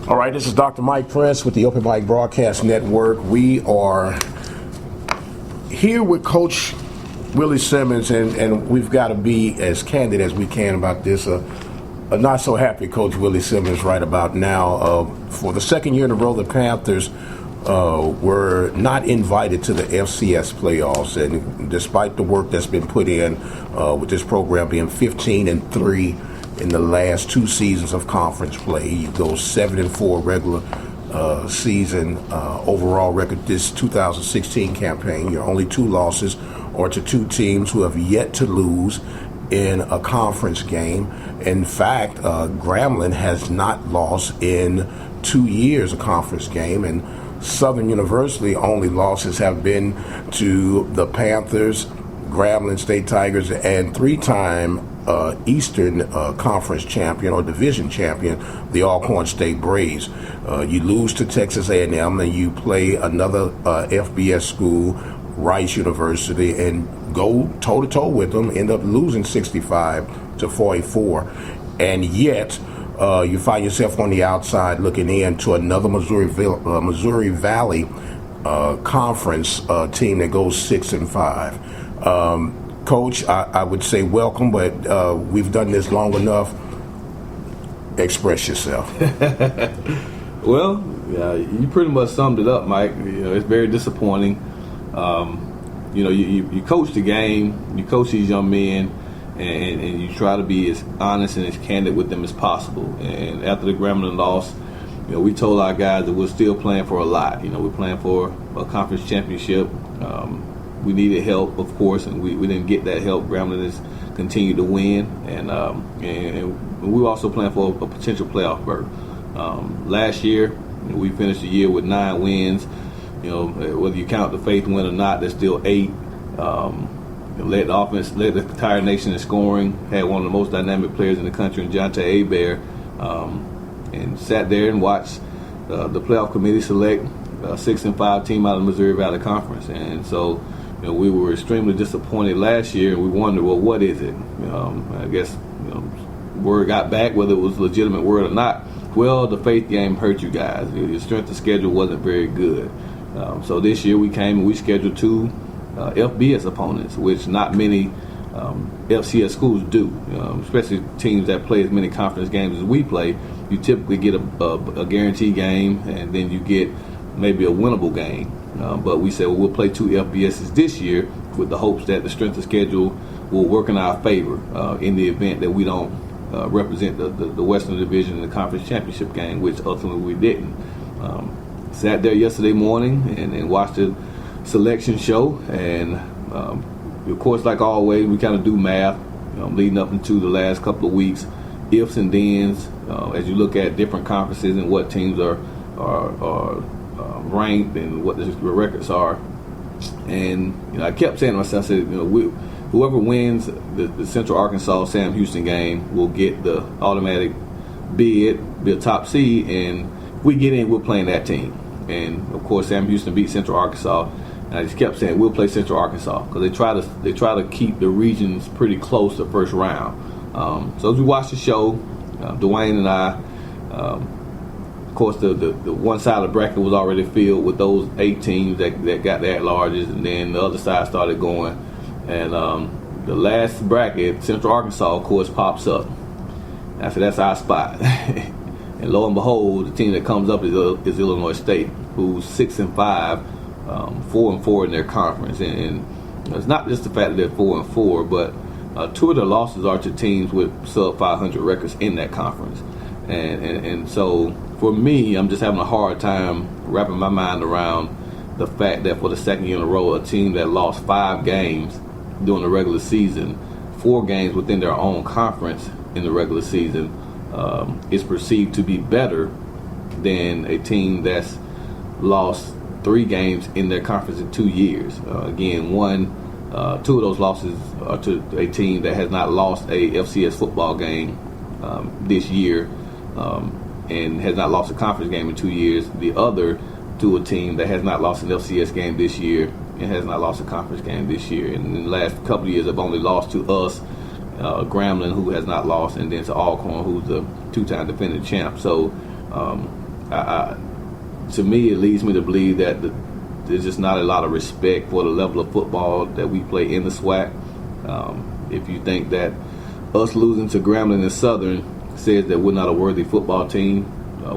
All right, this is Dr. Mike Prince with the Open Mic Broadcast Network. We are here with Coach Willie Simmons, and we've got to be as candid as we can about this. A not so happy Coach Willie Simmons right about now. For the second year in a row, the Panthers were not invited to the FCS playoffs, and despite the work that's been put in with this program being 15-3 in the last two seasons of conference play, you go 7-4 regular season overall record. This 2016 campaign, your only two losses are to two teams who have yet to lose in a conference game. In fact, Grambling has not lost in 2 years a conference game, and Southern University only losses have been to the Panthers, Grambling State Tigers, and three-time Eastern Conference champion or division champion, the Alcorn State Braves. You lose to Texas A&M, and you play another FBS school, Rice University, and go toe-to-toe with them, end up losing 65-44. And yet, you find yourself on the outside looking in to another Missouri Valley Conference team that goes 6-5. Coach, I would say welcome, but we've done this long enough. Express yourself. Well, you pretty much summed it up, Mike. It's very disappointing. You coach the game, you coach these young men, and you try to be as honest and as candid with them as possible. And after the Grambling loss, we told our guys that we're still playing for a lot. We're playing for a conference championship. We needed help, of course, and we didn't get that help. Grambling has continued to win, and we were also playing for a potential playoff berth. Last year, we finished the year with 9 wins. Whether you count the Faith win or not, there's still 8. Led the offense, led the entire nation in scoring. Had one of the most dynamic players in the country, in Jonte Hebert, and sat there and watched the playoff committee select a 6-5 team out of the Missouri Valley Conference. And so, we were extremely disappointed last year, and we wondered, well, what is it? I guess word got back, whether it was legitimate word or not. Well, the Faith game hurt you guys. Your strength of schedule wasn't very good. So this year we came and we scheduled 2 FBS opponents, which not many FCS schools do, especially teams that play as many conference games as we play. You typically get a guaranteed game, and then you get maybe a winnable game. But we said, well, we'll play 2 FBSs this year with the hopes that the strength of schedule will work in our favor in the event that we don't represent the Western Division in the conference championship game, which ultimately we didn't. Sat there yesterday morning and watched the selection show, and of course, like always, we kind of do math leading up into the last couple of weeks, ifs and thens, as you look at different conferences and what teams are ranked and what the records are. And I kept saying to myself, I said, whoever wins the Central Arkansas Sam Houston game will get the automatic bid, be a top seed, and if we get in, we're playing that team. And of course, Sam Houston beat Central Arkansas, and I just kept saying we'll play Central Arkansas because they try to keep the regions pretty close to first round. So as we watched the show, Dwayne and I, of course, the one side of the bracket was already filled with those 8 teams that got the at-larges, and then the other side started going. And the last bracket, Central Arkansas, of course, pops up. I said, that's our spot. And lo and behold, the team that comes up is Illinois State, who's 6-5, 4-4 in their conference. And it's not just the fact that they're 4-4, but 2 of their losses are to teams with sub-500 records in that conference. And so for me, I'm just having a hard time wrapping my mind around the fact that for the second year in a row, a team that lost 5 games during the regular season, 4 games within their own conference in the regular season, is perceived to be better than a team that's lost 3 games in their conference in 2 years. Again, 2 of those losses are to a team that has not lost a FCS football game this year, and has not lost a conference game in 2 years. The other to a team that has not lost an FCS game this year and has not lost a conference game this year. And in the last couple of years, have only lost to us, Grambling, who has not lost, and then to Alcorn, who's the 2-time defending champ. So to me, it leads me to believe that there's just not a lot of respect for the level of football that we play in the SWAC. If you think that us losing to Grambling and Southern says that we're not a worthy football team,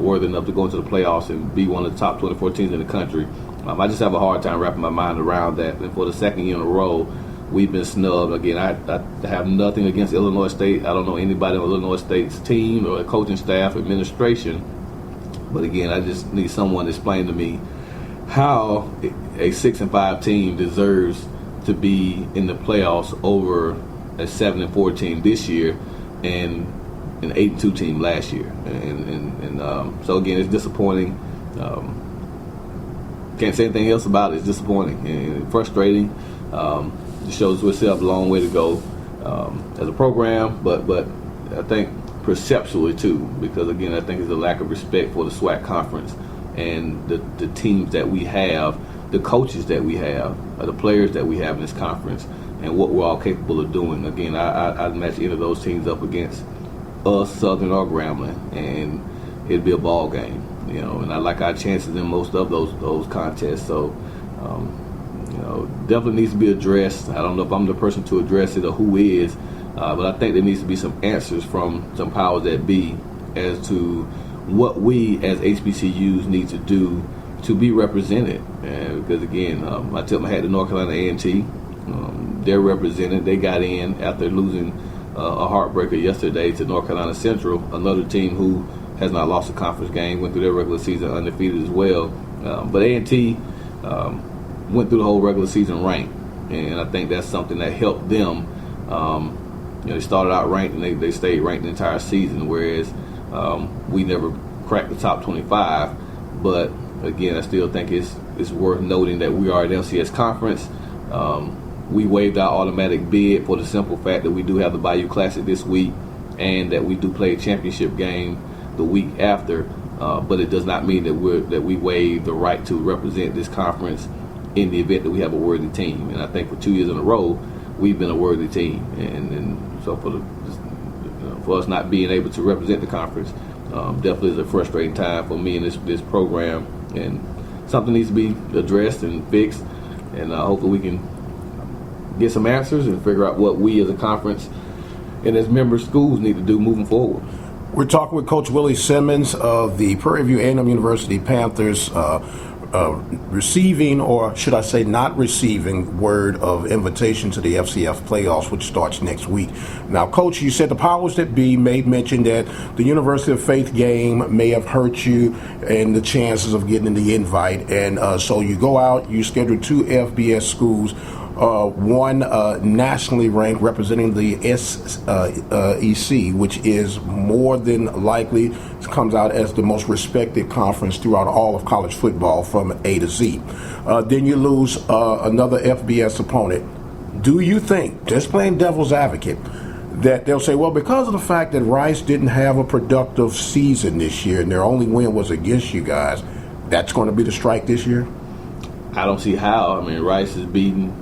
worthy enough to go into the playoffs and be one of the top 24 teams in the country, I just have a hard time wrapping my mind around that. And for the second year in a row, we've been snubbed. Again, I have nothing against Illinois State. I don't know anybody on Illinois State's team or coaching staff, administration. But again, I just need someone to explain to me how a 6-5 team deserves to be in the playoffs over a 7-4 team this year and an 8-2 team last year. And so again, it's disappointing. Can't say anything else about it. It's disappointing and frustrating. It shows we still have a long way to go as a program, but I think perceptually too, because again, I think it's a lack of respect for the SWAC conference and the teams that we have, the coaches that we have, the players that we have in this conference, and what we're all capable of doing. Again, I'd match either of those teams up against us, Southern or Grambling, and it'd be a ball game, and I like our chances in most of those contests. So, definitely needs to be addressed. I don't know if I'm the person to address it or who is, but I think there needs to be some answers from some powers that be as to what we as HBCUs need to do to be represented. Because again, I tipped my hat to North Carolina A&T. They're represented. They got in after losing a heartbreaker yesterday to North Carolina Central, another team who has not lost a conference game, went through their regular season undefeated as well. But A&T went through the whole regular season ranked, and I think that's something that helped them. They started out ranked and they stayed ranked the entire season, whereas we never cracked the top 25. But again, I still think it's worth noting that we are an LCS conference. We waived our automatic bid for the simple fact that we do have the Bayou Classic this week and that we do play a championship game the week after. But it does not mean that we waive the right to represent this conference in the event that we have a worthy team. And I think for 2 years in a row, we've been a worthy team. And so for us not being able to represent the conference definitely is a frustrating time for me in this program. And something needs to be addressed and fixed. And hopefully we can get some answers and figure out what we as a conference and as member schools need to do moving forward. We're talking with Coach Willie Simmons of the Prairie View A&M University Panthers, receiving, or should I say not receiving, word of invitation to the FCF playoffs, which starts next week. Now, Coach, you said the powers that be may mention that the University of Faith game may have hurt you and the chances of getting the invite. And so you go out, you schedule 2 FBS schools, one nationally ranked representing the SEC, which is more than likely comes out as the most respected conference throughout all of college football from A to Z. Then you lose another FBS opponent. Do you think, just playing devil's advocate, that they'll say, well, because of the fact that Rice didn't have a productive season this year and their only win was against you guys, that's going to be the strike this year? I don't see how. I mean, Rice is beating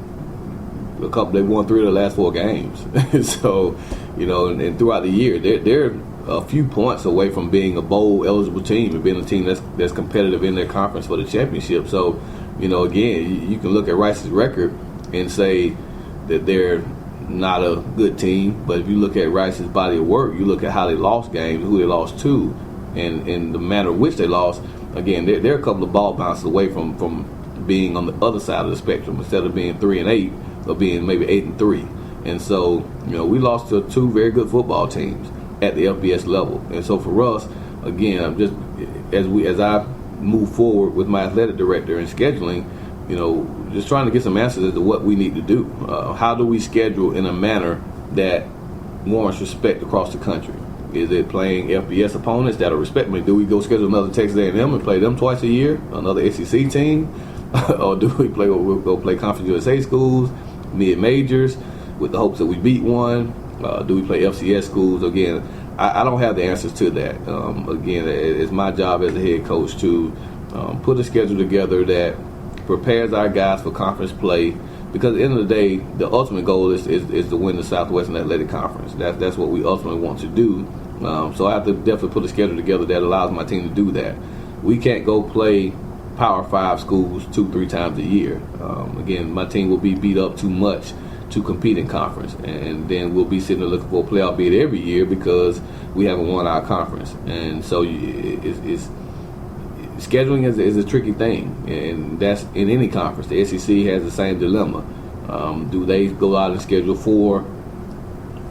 they won 3 of the last 4 games. So, and throughout the year, they're a few points away from being a bowl eligible team and being a team that's competitive in their conference for the championship. So, again, you can look at Rice's record and say that they're not a good team. But if you look at Rice's body of work, you look at how they lost games, who they lost to, and the manner in which they lost. Again, they're a couple of ball bounces away from being on the other side of the spectrum instead of being 3-8. Or being maybe 8-3, and so we lost to 2 very good football teams at the FBS level, and so for us, again, I'm just as I move forward with my athletic director and scheduling, just trying to get some answers as to what we need to do. How do we schedule in a manner that warrants respect across the country? Is it playing FBS opponents that are respect me? Do we go schedule another Texas A&M and play them twice a year, another SEC team, or do we go play Conference USA schools? Mid-majors with the hopes that we beat one? Do we play FCS schools? Again, I don't have the answers to that. Again, it's my job as a head coach to put a schedule together that prepares our guys for conference play, because at the end of the day, the ultimate goal is to win the Southwestern Athletic Conference. That's what we ultimately want to do. So I have to definitely put a schedule together that allows my team to do that. we can't go play Power 5 schools 2-3 times a year. Again, my team will be beat up too much to compete in conference, and then we'll be sitting there looking for a playoff bid every year because we haven't won our conference. And so scheduling is a tricky thing, and that's in any conference. The SEC has the same dilemma. Do they go out and schedule 4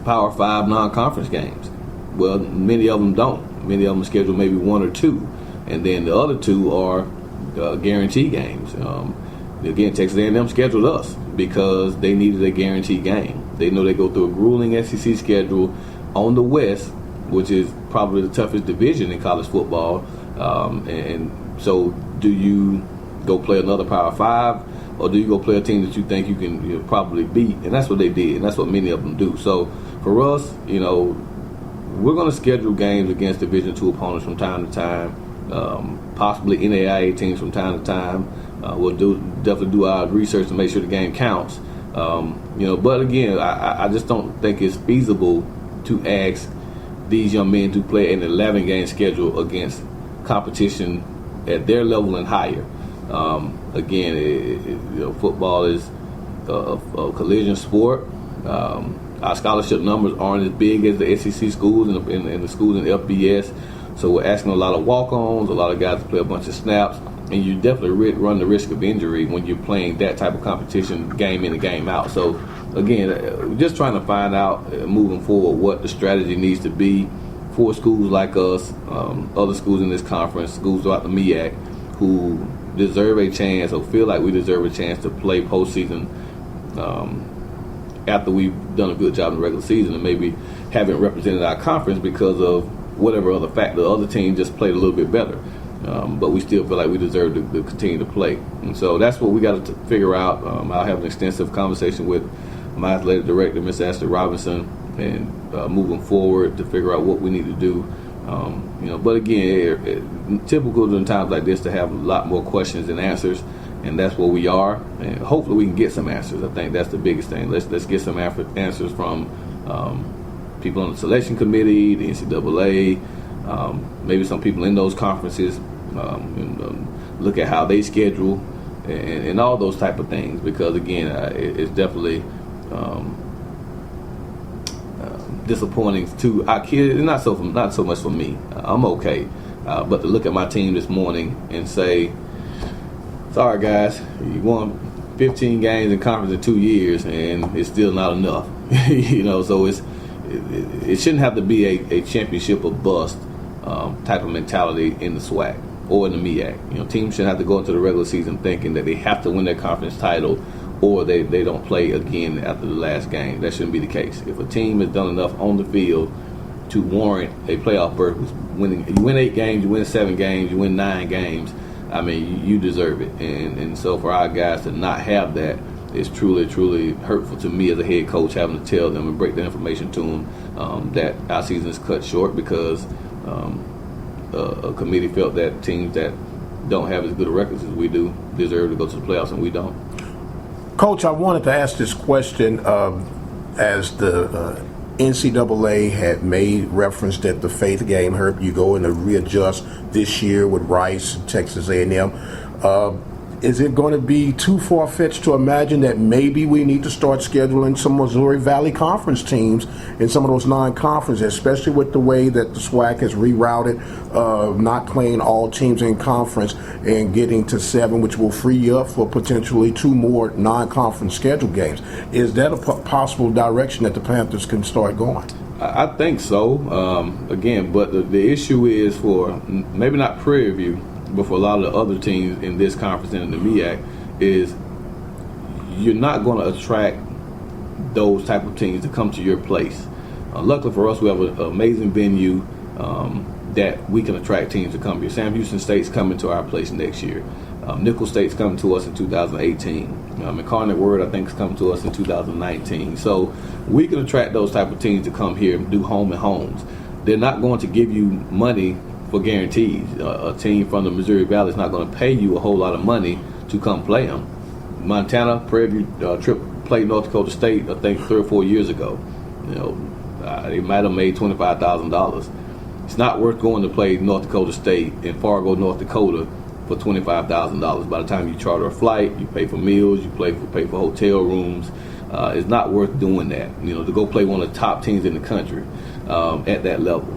Power 5 non-conference games? Well, many of them don't. Many of them schedule maybe 1 or 2, and then the other 2 are guarantee games. Again, Texas A&M scheduled us because they needed a guaranteed game. They know they go through a grueling SEC schedule on the West, which is probably the toughest division in college football. And so do you go play another Power 5, or do you go play a team that you think you can probably beat? And that's what they did, and that's what many of them do. So for us, we're going to schedule games against Division II opponents from time to time, possibly NAIA teams from time to time. We'll definitely do our research to make sure the game counts. But again, I just don't think it's feasible to ask these young men to play an 11-game schedule against competition at their level and higher. Football is a collision sport. Our scholarship numbers aren't as big as the SEC schools and the schools in FBS. So we're asking a lot of walk-ons, a lot of guys to play a bunch of snaps, and you definitely run the risk of injury when you're playing that type of competition game in and game out. So again, we're just trying to find out moving forward what the strategy needs to be for schools like us, other schools in this conference, schools throughout the MEAC, who deserve a chance or feel like we deserve a chance to play postseason after we've done a good job in the regular season and maybe haven't represented our conference because of whatever other factor. The other team just played a little bit better, but we still feel like we deserve to continue to play. And so that's what we got to figure out. I'll have an extensive conversation with my athletic director, Ms. Ashley Robinson, and moving forward to figure out what we need to do. But again, typical in times like this to have a lot more questions than answers, and that's where we are. And hopefully we can get some answers. I think that's the biggest thing. Let's get some answers from people on the selection committee, the NCAA, maybe some people in those conferences, look at how they schedule and all those type of things, because again, it's definitely disappointing to our kids. Not so much for me. I'm okay, but to look at my team this morning and say, sorry guys, you won 15 games in conference in 2 years and it's still not enough. So it shouldn't have to be a championship or bust type of mentality in the SWAC or in the MEAC. Teams shouldn't have to go into the regular season thinking that they have to win their conference title or they don't play again after the last game. That shouldn't be the case. If a team has done enough on the field to warrant a playoff berth, you win 8 games, you win 7 games, you win 9 games, I mean, you deserve it. And so for our guys to not have that is truly, truly hurtful to me as a head coach, having to tell them and break the information to them that our season is cut short because a committee felt that teams that don't have as good a records as we do deserve to go to the playoffs, and we don't. Coach, I wanted to ask this question as the NCAA had made reference that the faith game hurt. You go in to readjust this year with Rice and Texas A&M. Is it going to be too far-fetched to imagine that maybe we need to start scheduling some Missouri Valley Conference teams in some of those non-conferences, especially with the way that the SWAC has rerouted, not playing all teams in conference and getting to 7, which will free you up for potentially 2 more non-conference scheduled games? Is that a possible direction that the Panthers can start going? I think so. Again, but the issue is for maybe not Prairie View, but for a lot of the other teams in this conference and in the MEAC, is you're not going to attract those type of teams to come to your place. Luckily for us, we have an amazing venue that we can attract teams to come here. Sam Houston State's coming to our place next year. Nicholls State's coming to us in 2018. Incarnate Word, I think, is coming to us in 2019. So we can attract those type of teams to come here and do home and homes. They're not going to give you money for guarantees. A team from the Missouri Valley is not going to pay you a whole lot of money to come play them. Montana, Prairie View trip played North Dakota State, I think 3 or 4 years ago. They might have made $25,000. It's not worth going to play North Dakota State in Fargo, North Dakota for $25,000. By the time you charter a flight, you pay for meals, you pay for hotel rooms. It's not worth doing that, to go play one of the top teams in the country at that level.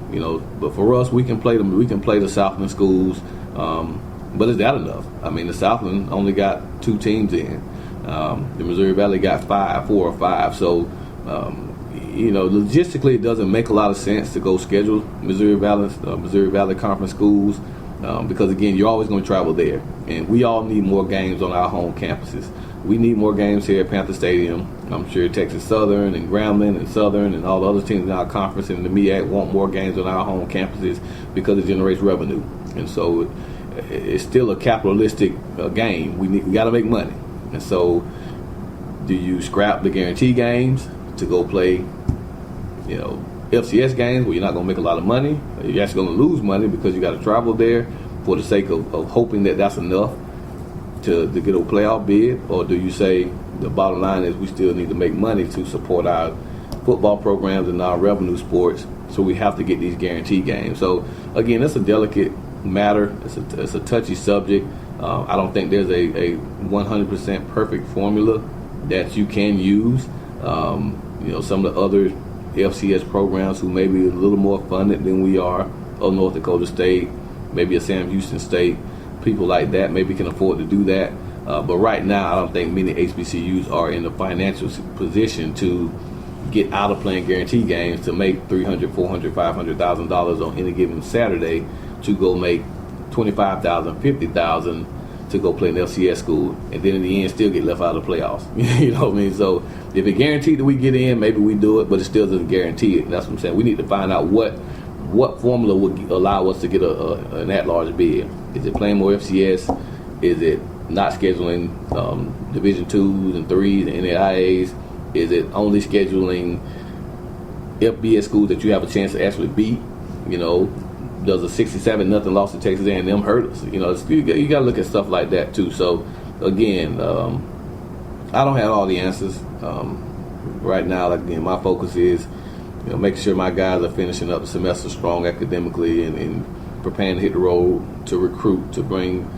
But for us, we can play them. We can play the Southland schools, but is that enough? I mean, the Southland only got 2 teams in. The Missouri Valley got 4 or 5. So, logistically, it doesn't make a lot of sense to go schedule Missouri Valley Conference schools because, again, you're always going to travel there. And we all need more games on our home campuses. We need more games here at Panther Stadium. I'm sure Texas Southern and Grambling and Southern and all the other teams in our conference and the MEAC want more games on our home campuses because it generates revenue. And so it's still a capitalistic game. We got to make money. And so do you scrap the guarantee games to go play, FCS games where you're not going to make a lot of money? You're actually going to lose money because you got to travel there for the sake of hoping that that's enough to get a playoff bid? Or do you say the bottom line is we still need to make money to support our football programs and our revenue sports, so we have to get these guarantee games? So again, it's a delicate matter. It's a touchy subject. I don't think there's a 100% perfect formula that you can use. Some of the other FCS programs who may be a little more funded than we are, of North Dakota State, maybe a Sam Houston State, people like that maybe can afford to do that. But right now, I don't think many HBCUs are in the financial position to get out of playing guarantee games to make $300,000, $400,000, $500,000 on any given Saturday to go make $25,000, $50,000 to go play an FCS school, and then in the end still get left out of the playoffs. You know what I mean? So if it's guaranteed that we get in, maybe we do it, but it still doesn't guarantee it. And that's what I'm saying. We need to find out what formula would allow us to get an at-large bid. Is it playing more FCS? Is it not scheduling Division 2s and 3s and NAIAs? Is it only scheduling FBS schools that you have a chance to actually beat? Does a 67-0 loss to Texas A&M hurt us? You got to look at stuff like that too. So again, I don't have all the answers right now. Again, my focus is making sure my guys are finishing up the semester strong academically and preparing to hit the road to recruit, to bring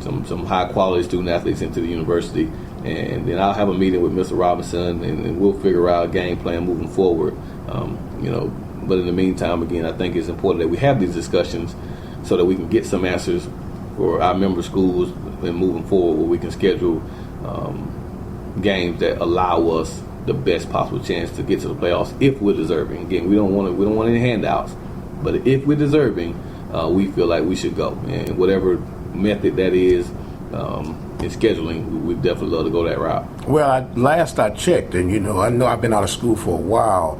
some high quality student athletes into the university. And then I'll have a meeting with Mr. Robinson and we'll figure out a game plan moving forward. But in the meantime, again, I think it's important that we have these discussions so that we can get some answers for our member schools and moving forward, where we can schedule games that allow us the best possible chance to get to the playoffs if we're deserving. Again, we don't want any handouts, but if we're deserving, we feel like we should go. And whatever method that is in scheduling, we definitely love to go that route. Well, last I checked, and I know I've been out of school for a while.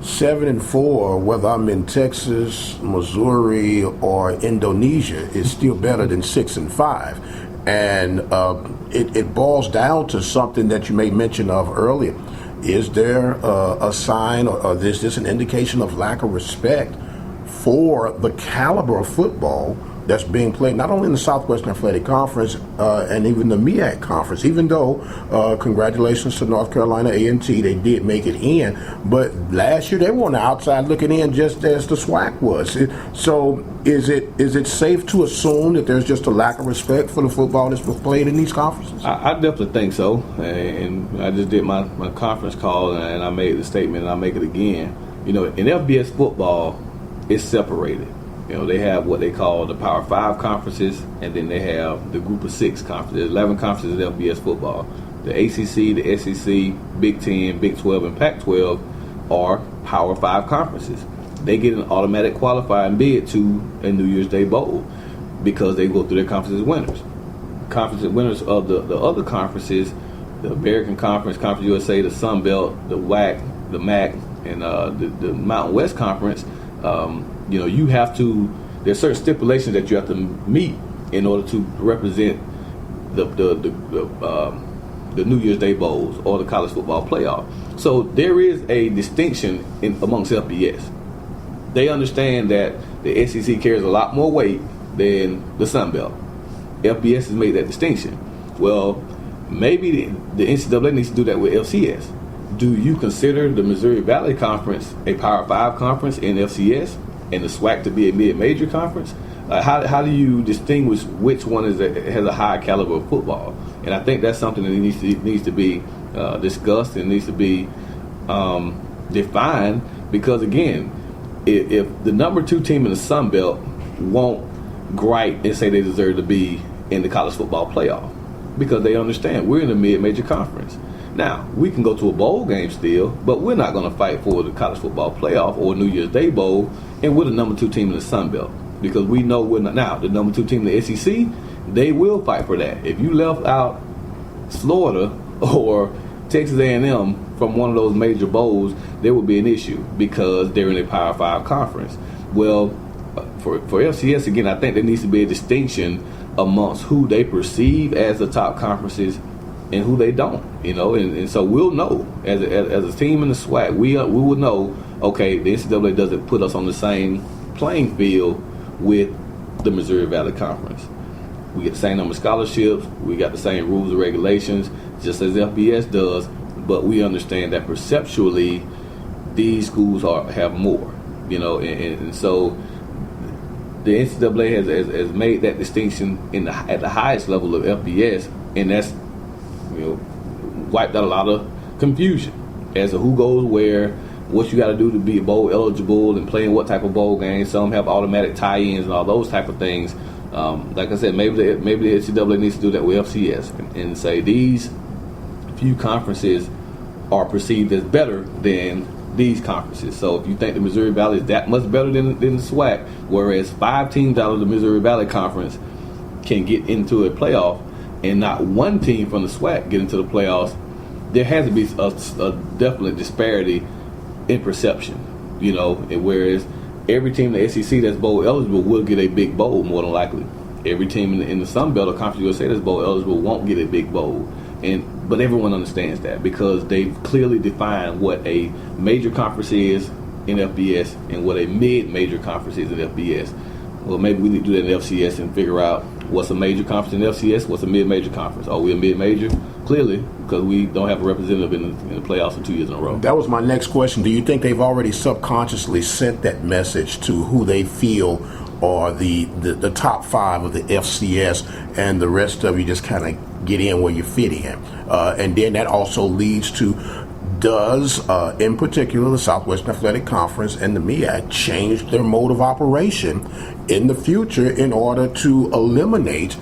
7-4, whether I'm in Texas, Missouri, or Indonesia, is still better than 6-5. And it boils down to something that you made mention of earlier. Is there a sign, or is this an indication of lack of respect for the caliber of football that's being played not only in the Southwestern Athletic Conference and even the MEAC Conference, even though congratulations to North Carolina A&T, they did make it in, but last year they were on the outside looking in just as the SWAC was. So is it safe to assume that there's just a lack of respect for the football that's played in these conferences? I definitely think so, and I just did my conference call and I made the statement and I'll make it again. In FBS football, it's separated. They have what they call the Power 5 conferences, and then they have the Group of 6 conferences. 11 conferences in FBS football. The ACC, the SEC, Big 10, Big 12, and Pac-12 are Power 5 conferences. They get an automatic qualifying bid to a New Year's Day Bowl because they go through their conferences winners. Conferences winners of the other conferences, the American Conference, Conference USA, the Sun Belt, the WAC, the MAC, and the Mountain West Conference. You have to. There's certain stipulations that you have to meet in order to represent the New Year's Day Bowls or the college football playoff. So there is a distinction amongst FBS. They understand that the SEC carries a lot more weight than the Sun Belt. FBS has made that distinction. Well, maybe the NCAA needs to do that with FCS. Do you consider the Missouri Valley Conference a Power 5 conference in FCS? and the SWAC to be a mid-major conference, how do you distinguish which one has a high caliber of football? And I think that's something that needs to be discussed and needs to be defined, because again, if the number 2 team in the Sun Belt won't gripe and say they deserve to be in the college football playoff, because they understand we're in a mid-major conference. Now, we can go to a bowl game still, but we're not going to fight for the college football playoff or New Year's Day bowl, and we're the number 2 team in the Sun Belt, because we know we're not. Now, the number 2 team in the SEC, they will fight for that. If you left out Florida or Texas A&M from one of those major bowls, there would be an issue because they're in a Power 5 conference. Well, for FCS, again, I think there needs to be a distinction amongst who they perceive as the top conferences and who they don't, and so we'll know as a team in the SWAC, we will know, okay, the NCAA doesn't put us on the same playing field with the Missouri Valley Conference. We get the same number of scholarships, we got the same rules and regulations, just as FBS does, but we understand that perceptually these schools have more, and so the NCAA has made that distinction at the highest level of FBS, and that's wiped out a lot of confusion as to who goes where, what you got to do to be bowl eligible, and playing what type of bowl games. Some have automatic tie-ins and all those type of things. Like I said, maybe the NCAA needs to do that with FCS and say these few conferences are perceived as better than these conferences. So if you think the Missouri Valley is that much better than the SWAC, whereas 5 teams out of the Missouri Valley Conference can get into a playoff and not one team from the SWAC get into the playoffs, there has to be a definite disparity in perception, and whereas every team in the SEC that's bowl eligible will get a big bowl more than likely. Every team in the Sun Belt or Conference USA that's bowl eligible won't get a big bowl. But everyone understands that because they've clearly defined what a major conference is in FBS and what a mid-major conference is in FBS. Well, maybe we need to do that in FCS and figure out what's a major conference in FCS, what's a mid-major conference. Are we a mid-major? Clearly, because we don't have a representative in the playoffs for 2 years in a row. That was my next question. Do you think they've already subconsciously sent that message to who they feel are the top 5 of the FCS, and the rest of you just kind of get in where you fit in? And then that also leads to, does, in particular, the Southwestern Athletic Conference and the MEAC change their mode of operation in the future in order to eliminate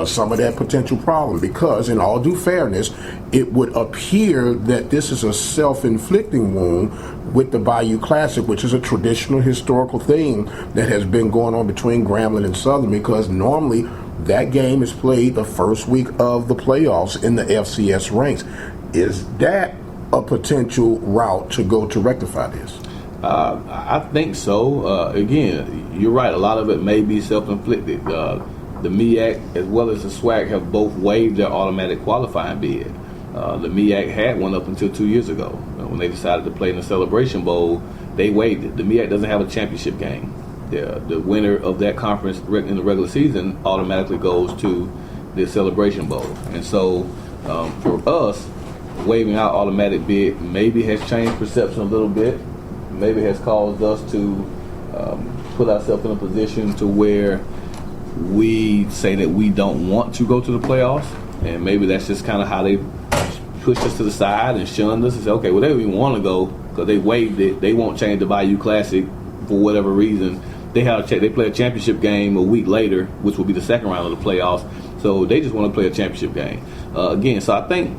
some of that potential problem? Because in all due fairness, it would appear that this is a self-inflicting wound with the Bayou Classic, which is a traditional historical thing that has been going on between Grambling and Southern, because normally that game is played the first week of the playoffs in the FCS ranks. Is that a potential route to go to rectify this? I think so. Again, you're right. A lot of it may be self-inflicted. The MEAC as well as the SWAC have both waived their automatic qualifying bid. The MEAC had one up until 2 years ago. When they decided to play in the Celebration Bowl, they waived it. The MEAC doesn't have a championship game. The winner of that conference in the regular season automatically goes to the Celebration Bowl. And so for us, waiving our automatic bid maybe has changed perception a little bit. Maybe has caused us to put ourselves in a position to where we say that we don't want to go to the playoffs, and maybe that's just kind of how they pushed us to the side and shunned us and said, okay, well, they don't even want to go because they waived it. They won't change the Bayou Classic for whatever reason. They play a championship game a week later, which will be the second round of the playoffs. So they just want to play a championship game again. So I think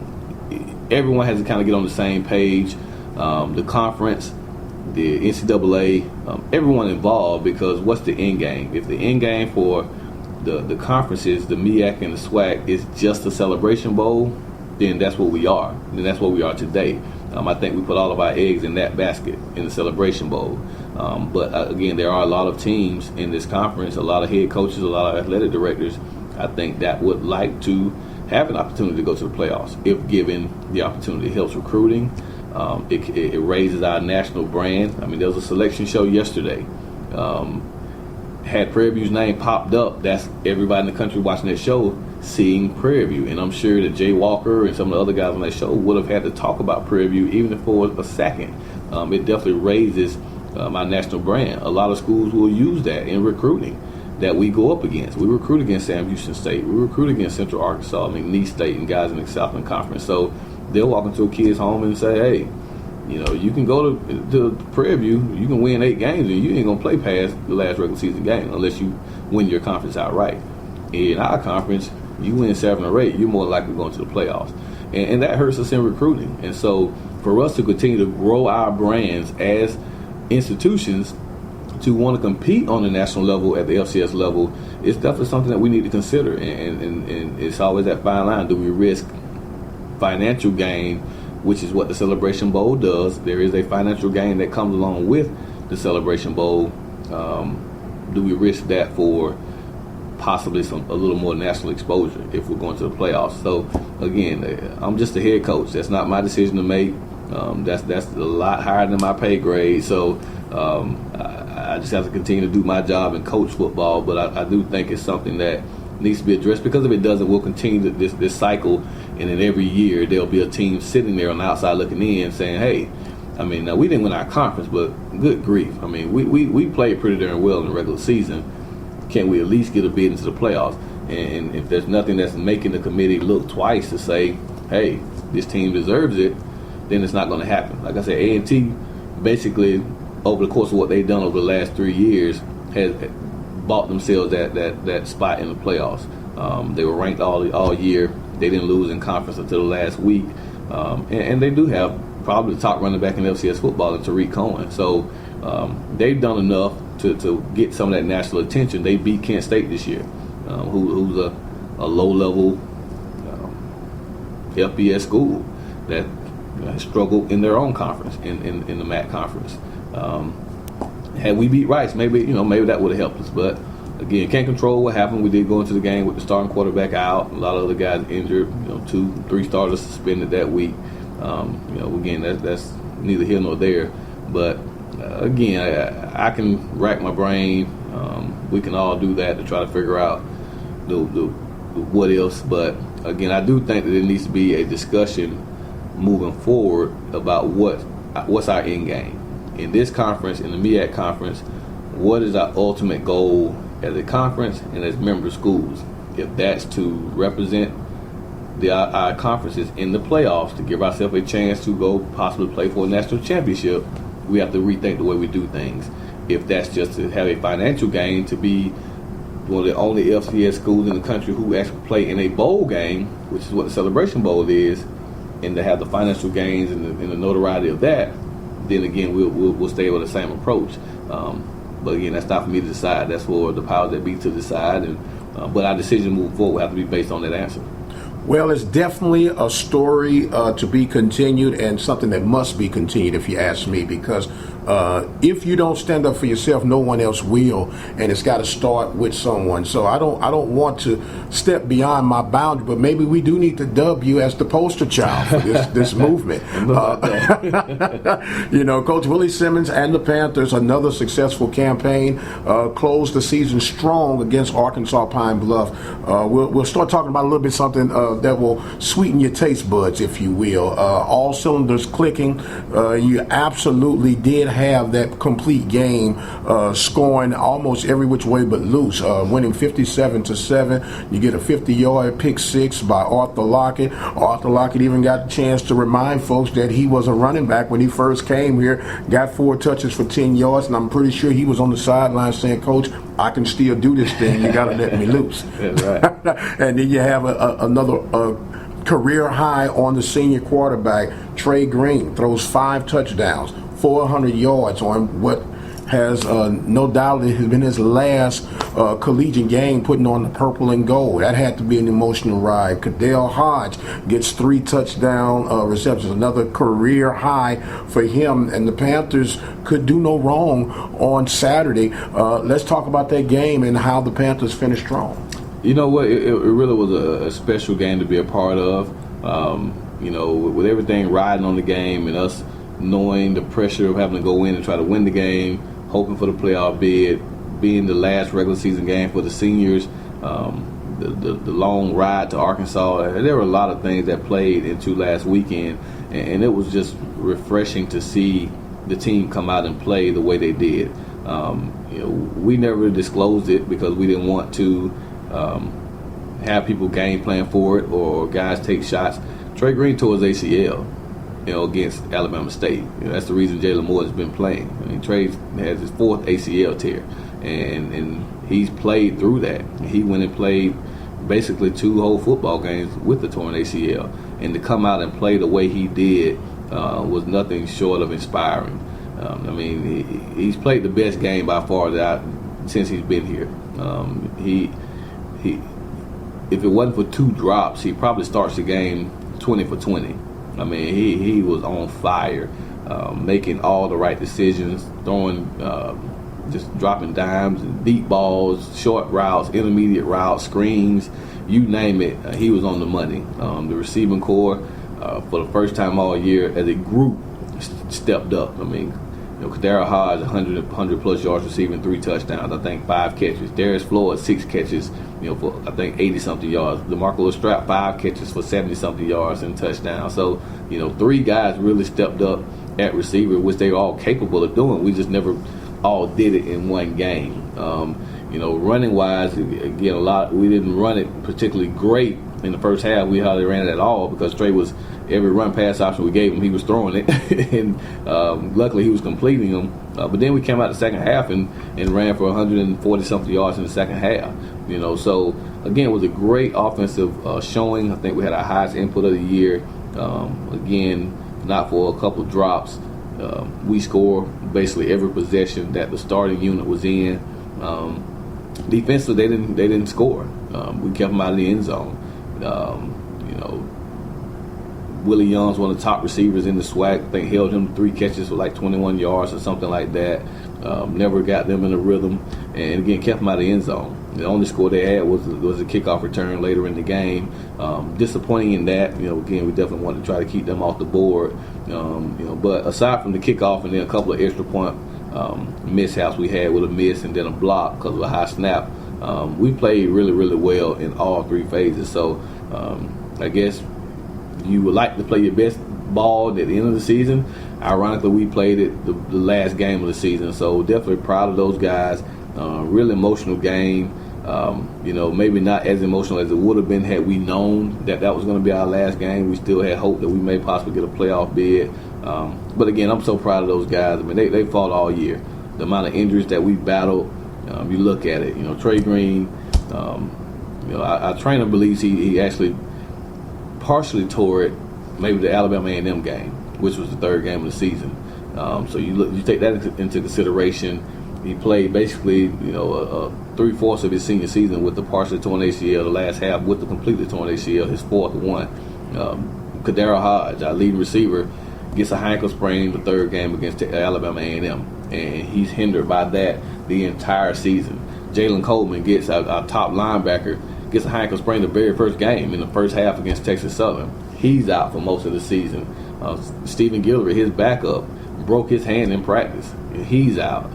everyone has to kind of get on the same page. The conference, the NCAA, everyone involved, because what's the end game? If the end game for the conferences, the MEAC and the SWAC, is just a Celebration Bowl, then that's what we are. Then that's what we are today. I think we put all of our eggs in that basket in the Celebration Bowl. But again, there are a lot of teams in this conference, a lot of head coaches, a lot of athletic directors, I think, that would like to have an opportunity to go to the playoffs if given the opportunity. It helps recruiting. It raises our national brand. I mean, there was a selection show yesterday. Had Prairie View's name popped up, that's everybody in the country watching that show seeing Prairie View. And I'm sure that Jay Walker and some of the other guys on that show would have had to talk about Prairie View even for a second. It definitely raises my national brand. A lot of schools will use that in recruiting that we go up against. We recruit against Sam Houston State. We recruit against Central Arkansas, McNeese State, and guys in the Southland Conference. So they'll walk into a kid's home and say, hey, you can go to Prairie View, you can win 8 games, and you ain't going to play past the last regular season game unless you win your conference outright. In our conference, you win 7 or 8, you're more likely going to the playoffs. And that hurts us in recruiting. And so for us to continue to grow our brands as institutions to want to compete on the national level at the FCS level, it's definitely something that we need to consider. And it's always that fine line. Do we risk financial gain, which is what the Celebration Bowl does? There is a financial gain that comes along with the Celebration Bowl. Do we risk that for possibly a little more national exposure if we're going to the playoffs? So again, I'm just a head coach. That's not my decision to make. That's a lot higher than my pay grade. So I just have to continue to do my job and coach football. But I do think it's something that needs to be addressed, because if it doesn't, we'll continue this cycle, and then every year there'll be a team sitting there on the outside looking in saying, hey, now we didn't win our conference, but good grief. We played pretty darn well in the regular season. Can't we at least get a bid into the playoffs? And if there's nothing that's making the committee look twice to say, hey, this team deserves it, then it's not going to happen. Like I said, A&T basically, over the course of what they've done over the last 3 years, has bought themselves that spot in the playoffs. They were ranked all year. They didn't lose in conference until the last week. And they do have probably the top running back in FCS football in Tariq Cohen. So they've done enough to get some of that national attention. They beat Kent State this year, who's a low-level FBS school that has struggled in their own conference, in the MAC conference. Had we beat Rice, maybe that would have helped us. But again, can't control what happened. We did go into the game with the starting quarterback out, a lot of other guys injured. 2-3 starters suspended that week. Again, that's neither here nor there. But again, I can rack my brain. We can all do that to try to figure out the what else. But again, I do think that there needs to be a discussion moving forward about what's our end game in this conference, in the MEAC conference. What is our ultimate goal as a conference and as member schools? If that's to represent our conferences in the playoffs, to give ourselves a chance to go possibly play for a national championship, we have to rethink the way we do things. If that's just to have a financial gain, to be one of the only FCS schools in the country who actually play in a bowl game, which is what the Celebration Bowl is, and to have the financial gains and the notoriety of that, then again we'll stay with the same approach. But again, that's not for me to decide. That's for the powers that be to decide. But our decision moving forward will have to be based on that answer. Well, it's definitely a story to be continued, and something that must be continued, if you ask me, because if you don't stand up for yourself, no one else will, and it's got to start with someone. So I don't want to step beyond my boundary, but maybe we do need to dub you as the poster child for this movement. Coach Willie Simmons and the Panthers, another successful campaign, closed the season strong against Arkansas Pine Bluff. We'll start talking about a little bit something that will sweeten your taste buds, if you will. All cylinders clicking. You absolutely did have that complete game, scoring almost every which way but loose, winning 57-7. You get a 50-yard pick six by Arthur Lockett. Arthur Lockett even got a chance to remind folks that he was a running back when he first came here, got 4 touches for 10 yards, and I'm pretty sure he was on the sideline saying, Coach, I can still do this thing. You got to let me loose. That's right. And then you have another career high on the senior quarterback. Trey Green throws 5 touchdowns, 400 yards on what has no doubt it has been his last collegiate game putting on the purple and gold. That had to be an emotional ride. Cadell Hodge gets 3 touchdown receptions, another career high for him, and the Panthers could do no wrong on Saturday. Let's talk about that game and how the Panthers finished strong. You know what? It really was a special game to be a part of. With everything riding on the game and us knowing the pressure of having to go in and try to win the game, hoping for the playoff bid, being the last regular season game for the seniors, the long ride to Arkansas. There were a lot of things that played into last weekend, and it was just refreshing to see the team come out and play the way they did. We never disclosed it because we didn't want to have people game plan for it or guys take shots. Trey Green tore his ACL, against Alabama State. That's the reason Jalen Moore has been playing. I mean, Trey has his 4th ACL tear, and he's played through that. He went and played basically 2 whole football games with the torn ACL, and to come out and play the way he did was nothing short of inspiring. He's played the best game by far since he's been here. If it wasn't for 2 drops, he probably starts the game 20 for 20. He was on fire, making all the right decisions, throwing, just dropping dimes, deep balls, short routes, intermediate routes, screens, you name it. He was on the money. The receiving corps, for the first time all year, as a group, stepped up. Kadara Hodge, 100 plus yards receiving, 3 touchdowns, I think 5 catches. Darius Floyd, 6 catches, for I think 80-something yards. DeMarco Strap, 5 catches for 70-something yards and touchdowns. So, 3 guys really stepped up at receiver, which they were all capable of doing. We just never all did it in one game. Running wise, again, we didn't run it particularly great in the first half. We hardly ran it at all because Trey was, every run pass option we gave him, he was throwing it, and luckily he was completing them. But then we came out the second half and ran for 140-something yards in the second half. So again, it was a great offensive showing. I think we had our highest input of the year. Again, not for a couple drops. We score basically every possession that the starting unit was in. Defensively, they didn't score. We kept them out of the end zone. Willie Young's one of the top receivers in the SWAC. I think held him 3 catches for like 21 yards or something like that. Never got them in a rhythm, and again kept them out of the end zone. The only score they had was a kickoff return later in the game. Disappointing in that. Again, we definitely wanted to try to keep them off the board. But aside from the kickoff and then a couple of extra point mishaps we had with a miss and then a block because of a high snap, we played really, really well in all 3 phases. So I guess you would like to play your best ball at the end of the season. Ironically, we played it the last game of the season, so definitely proud of those guys. Really emotional game. Maybe not as emotional as it would have been had we known that was going to be our last game. We still had hope that we may possibly get a playoff bid. But again, I'm so proud of those guys. They fought all year. The amount of injuries that we battled, you look at it. Trey Green, our trainer believes he actually partially tore it, maybe the Alabama A&M game, which was the 3rd game of the season. So you take that into consideration. He played basically, 3/4 of his senior season with the partially torn ACL, the last half with the completely torn ACL, his 4th one. Kadara Hodge, our leading receiver, gets a ankle sprain the 3rd game against Alabama A&M, and he's hindered by that the entire season. Jalen Coleman gets our top linebacker, gets a ankle sprain the very first game in the first half against Texas Southern. He's out for most of the season. Stephen Guillory, his backup, broke his hand in practice. He's out.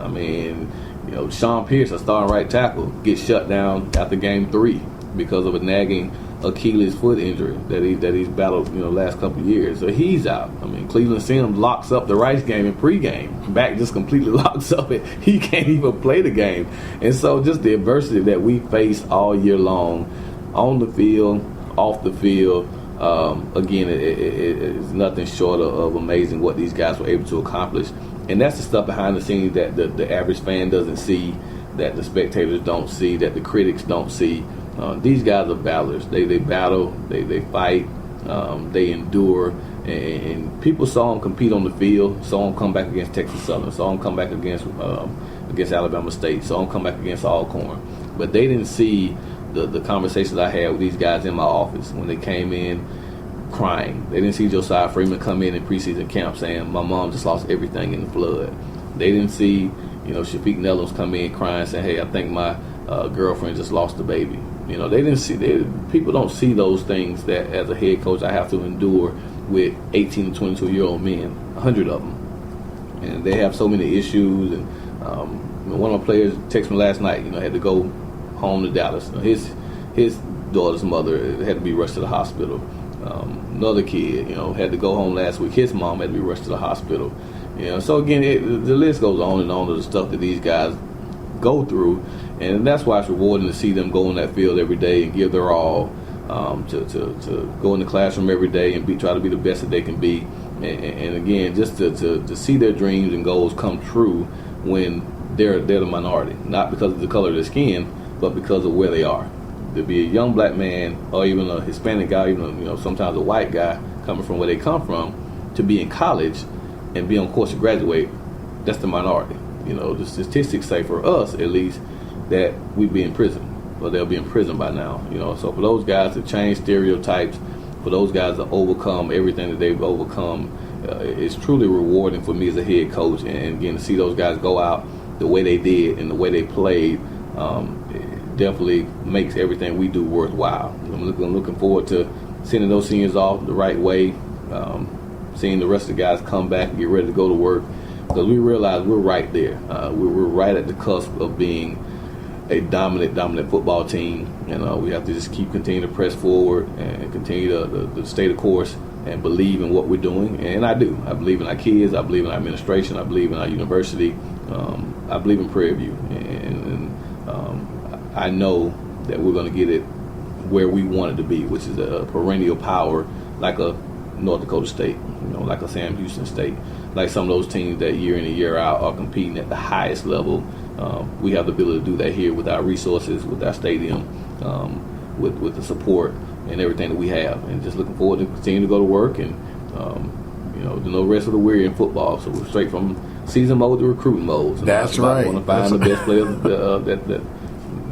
Sean Pierce, a starting right tackle, gets shut down after game 3 because of a nagging Achilles foot injury that he's battled last couple of years. So he's out. Cleveland Sims locks up the Rice game in pregame. Back just completely locks up it. He can't even play the game. And so just the adversity that we face all year long, on the field, off the field, again, it is nothing short of amazing what these guys were able to accomplish. And that's the stuff behind the scenes that the average fan doesn't see, that the spectators don't see, that the critics don't see. These guys are battlers. They battle, they fight, they endure, and people saw them compete on the field, saw them come back against Texas Southern, saw them come back against Alabama State, saw them come back against Alcorn. But they didn't see the conversations I had with these guys in my office when they came in crying. They didn't see Josiah Freeman come in preseason camp saying, "My mom just lost everything in the flood." They didn't see, Shafiq Nelums come in crying saying, "Hey, I think my girlfriend just lost a baby." They didn't see. People don't see those things that as a head coach I have to endure with 18 to 22-year-old men, 100 of them, and they have so many issues. And one of my players texted me last night. Had to go home to Dallas. His daughter's mother had to be rushed to the hospital. Another kid, had to go home last week. His mom had to be rushed to the hospital. So again, the list goes on and on of the stuff that these guys go through, and that's why it's rewarding to see them go on that field every day and give their all, to go in the classroom every day and try to be the best that they can be, and again, just to see their dreams and goals come true when they're the minority, not because of the color of their skin, but because of where they are. To be a young black man, or even a Hispanic guy, even sometimes a white guy coming from where they come from, to be in college and be on course to graduate, that's the minority. The statistics say for us, at least, that we'd be in prison, or they'll be in prison by now. So for those guys to change stereotypes, for those guys to overcome everything that they've overcome, it's truly rewarding for me as a head coach. And again, to see those guys go out the way they did and the way they played, it definitely makes everything we do worthwhile. I'm looking forward to sending those seniors off the right way, seeing the rest of the guys come back and get ready to go to work, because we realize we're right there. We're right at the cusp of being a dominant football team, and we have to just continue to press forward and continue to stay the course and believe in what we're doing. And I do. I believe in our kids. I believe in our administration. I believe in our university. I believe in Prairie View, and I know that we're going to get it where we want it to be, which is a perennial power, like a North Dakota State, like a Sam Houston State, like some of those teams that year in and year out are competing at the highest level. We have the ability to do that here with our resources, with our stadium, with the support and everything that we have. And just looking forward to continuing to go to work and, do no rest of the weary in football. So we're straight from season mode to recruiting mode. So that's right. We want to find the best players that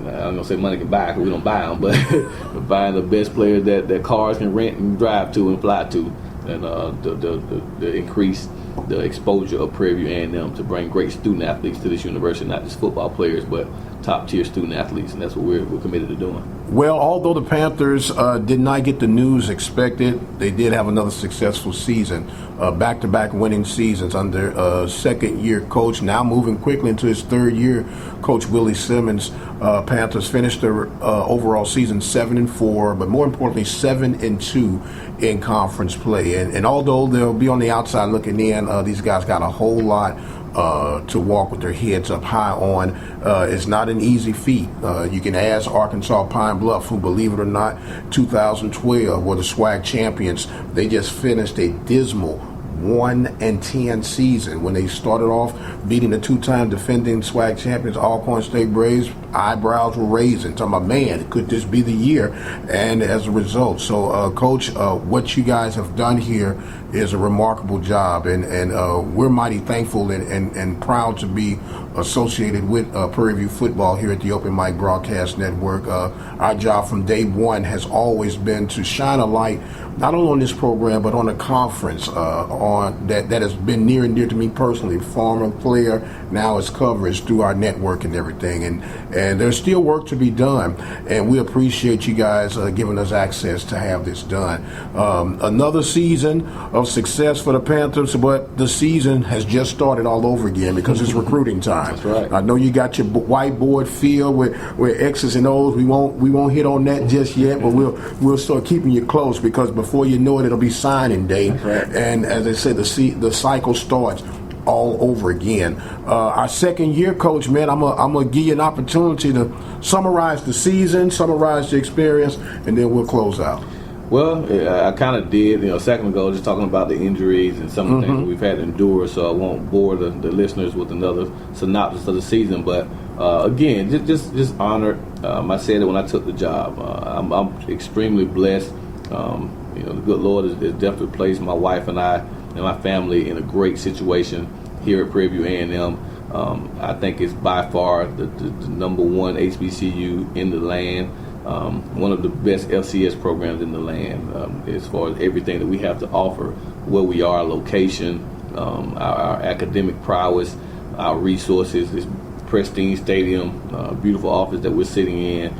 I'm going to say money can buy, because we don't buy them, but buying the best players that cars can rent and drive to and fly to, and to increase the exposure of Prairie View A&M to bring great student athletes to this university, not just football players, but top-tier student athletes, and that's what we're committed to doing. Well, although the Panthers did not get the news expected, they did have another successful season, back-to-back winning seasons under second-year coach, now moving quickly into his third year, Coach Willie Simmons. Panthers finished their overall season 7-4, but more importantly 7-2 in conference play. And although they'll be on the outside looking in, these guys got a whole lot to walk with their heads up high on. It's not an easy feat. You can ask Arkansas Pine Bluff, who, believe it or not, 2012 were the SWAC champions. They just finished a dismal 1-10 season when they started off beating the two-time defending SWAC champions, Alcorn State Braves. Eyebrows were raising, talking about, man, could this be the year? And as a result, so Coach, what you guys have done here is a remarkable job, and we're mighty thankful and proud to be associated with Prairie View Football here at the Open Mic Broadcast Network. Our job from day one has always been to shine a light not only on this program but on a conference on that has been near and dear to me personally. Former player, now as coverage through our network and everything, and there's still work to be done, and we appreciate you guys giving us access to have this done. Another season of success for the Panthers, but the season has just started all over again because it's recruiting time. That's right. I know you got your whiteboard filled with X's and O's. We won't hit on that just yet, but we'll start keeping you close, because before you know it, it'll be signing day. Right. And as I said, the cycle starts all over again. Our second year, Coach, man, I'm gonna give you an opportunity to summarize the season, summarize the experience, and then we'll close out. Well, I kind of did, a second ago, just talking about the injuries and some of the things we've had to endure, so I won't bore the listeners with another synopsis of the season. But again, just honored. I said it when I took the job. I'm extremely blessed. The good Lord has definitely placed my wife and I and my family in a great situation here at Prairie View A&M. I think it's by far the number one HBCU in the land. One of the best FCS programs in the land, as far as everything that we have to offer, where we are, location, our academic prowess, our resources, this pristine stadium, beautiful office that we're sitting in,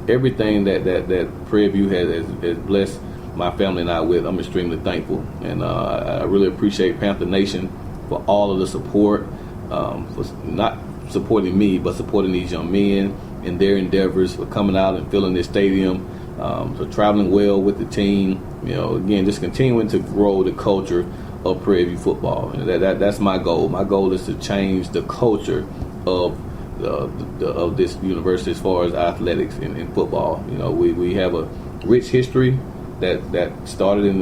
everything that Prairie View has blessed my family and I with. I'm extremely thankful, and I really appreciate Panther Nation for all of the support, for not supporting me, but supporting these young men in their endeavors, for coming out and filling this stadium, for traveling well with the team. Again, just continuing to grow the culture of Prairie View football. And that's my goal. My goal is to change the culture of this university as far as athletics in football. You know, we have a rich history that started in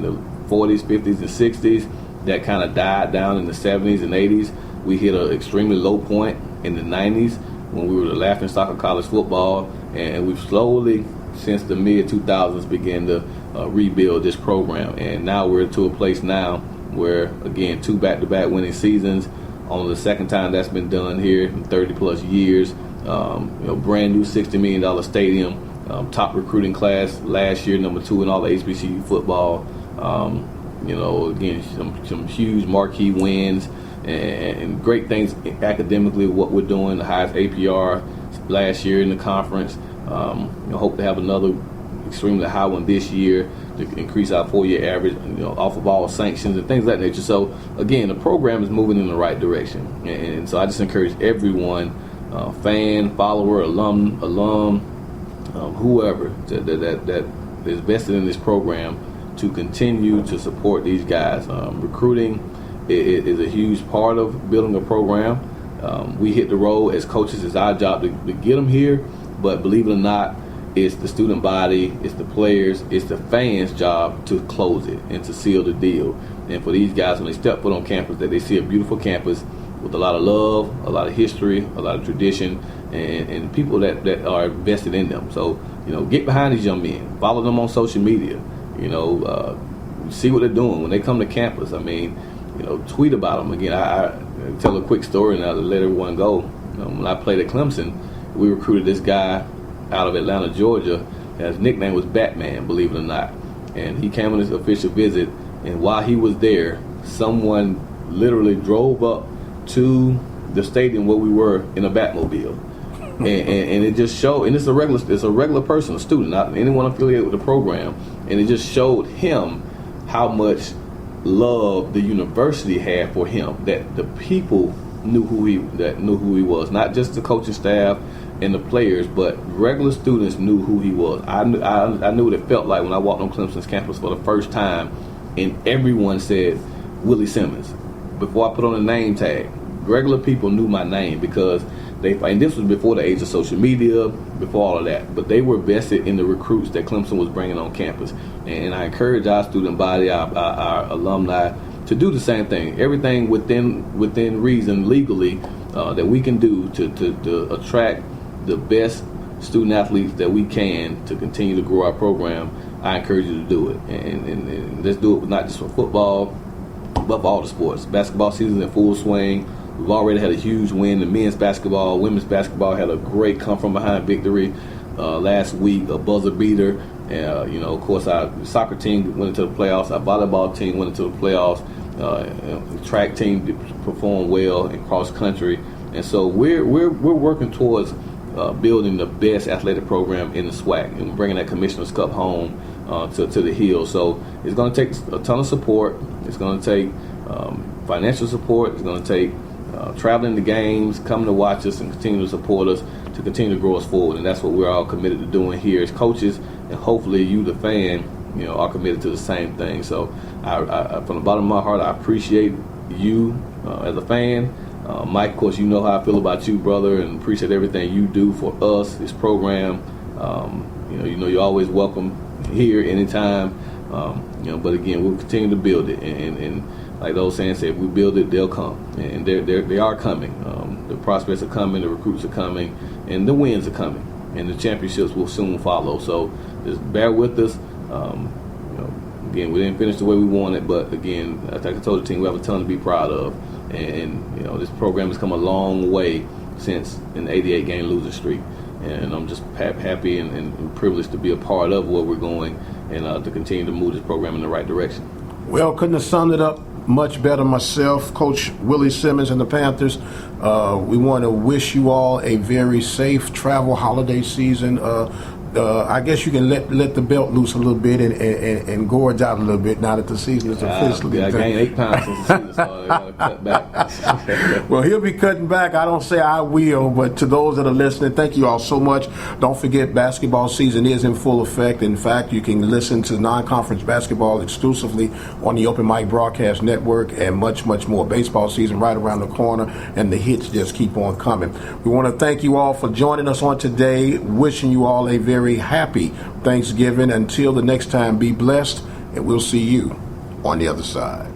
the 40s, 50s, and 60s that kind of died down in the 70s and 80s. We hit an extremely low point in the 90s when we were the laughingstock of college football, and we've slowly, since the mid-2000s, began to rebuild this program. And now we're to a place now where, again, 2 back-to-back winning seasons, only the second time that's been done here in 30-plus years. Brand new $60 million stadium, top recruiting class last year, number 2 in all the HBCU football. Again, some huge marquee wins and great things academically, what we're doing, the highest APR last year in the conference. Hope to have another extremely high one this year to increase our 4-year average, off of all sanctions and things of that nature. So, again, the program is moving in the right direction. And so I just encourage everyone, fan, follower, alum, whoever that is vested in this program, to continue to support these guys. Recruiting is a huge part of building a program. We hit the road as coaches. It's our job to get them here, but believe it or not, it's the student body, it's the players, it's the fans' job to close it and to seal the deal. And for these guys, when they step foot on campus, that they see a beautiful campus with a lot of love, a lot of history, a lot of tradition, and people that are invested in them. So, get behind these young men. Follow them on social media. See what they're doing when they come to campus. Tweet about them. Again, I tell a quick story now to let everyone go. When I played at Clemson, we recruited this guy out of Atlanta, Georgia. His nickname was Batman, believe it or not. And he came on his official visit, and while he was there, someone literally drove up to the stadium where we were in a Batmobile. and it just showed, and it's a regular person, a student, not anyone affiliated with the program, and it just showed him how much love the university had for him, that the people knew who he was, not just the coaching staff and the players, but regular students knew who he was. I knew what it felt like when I walked on Clemson's campus for the first time, and everyone said Willie Simmons before I put on a name tag. Regular people knew my name because and this was before the age of social media, before all of that, but they were vested in the recruits that Clemson was bringing on campus. And I encourage our student body, our alumni, to do the same thing. Everything within reason legally that we can do to attract the best student athletes that we can to continue to grow our program. I encourage you to do it, and let's do it not just for football, but for all the sports. Basketball season in full swing. We've already had a huge win in men's basketball. Women's basketball had a great come-from-behind victory last week, a buzzer beater. Of course, our soccer team went into the playoffs. Our volleyball team went into the playoffs. The track team performed well in cross country, and so we're working towards building the best athletic program in the SWAC and bringing that Commissioner's Cup home to the Hill. So it's going to take a ton of support. It's going to take financial support. It's going to take traveling to games, coming to watch us, and continue to support us to continue to grow us forward. And that's what we're all committed to doing here as coaches, and hopefully you, the fan, are committed to the same thing. So I from the bottom of my heart, I appreciate you as a fan. Mike, of course, you know how I feel about you, brother, and appreciate everything you do for us, this program. You're always welcome here anytime. But again, we'll continue to build it, and like the old saying said, if we build it, they'll come, and they are coming. The prospects are coming, the recruits are coming, and the wins are coming, and the championships will soon follow. So just bear with us. Again, we didn't finish the way we wanted, but again, I think I told the team we have a ton to be proud of, and this program has come a long way since an 88-game losing streak, and I'm just happy and privileged to be a part of where we're going, and to continue to move this program in the right direction. Well, couldn't have summed it up much better myself, Coach Willie Simmons and the Panthers. We want to wish you all a very safe travel holiday season. I guess you can let the belt loose a little bit and gorge out a little bit now that the season is officially. I gained 8 pounds since the season started. I gotta cut back. Well, he'll be cutting back. I don't say I will, but to those that are listening, thank you all so much. Don't forget, basketball season is in full effect. In fact, you can listen to non-conference basketball exclusively on the Open Mic Broadcast Network and much, much more. Baseball season right around the corner, and the hits just keep on coming. We want to thank you all for joining us on today. Wishing you all a very happy Thanksgiving. Until the next time, be blessed, and we'll see you on the other side.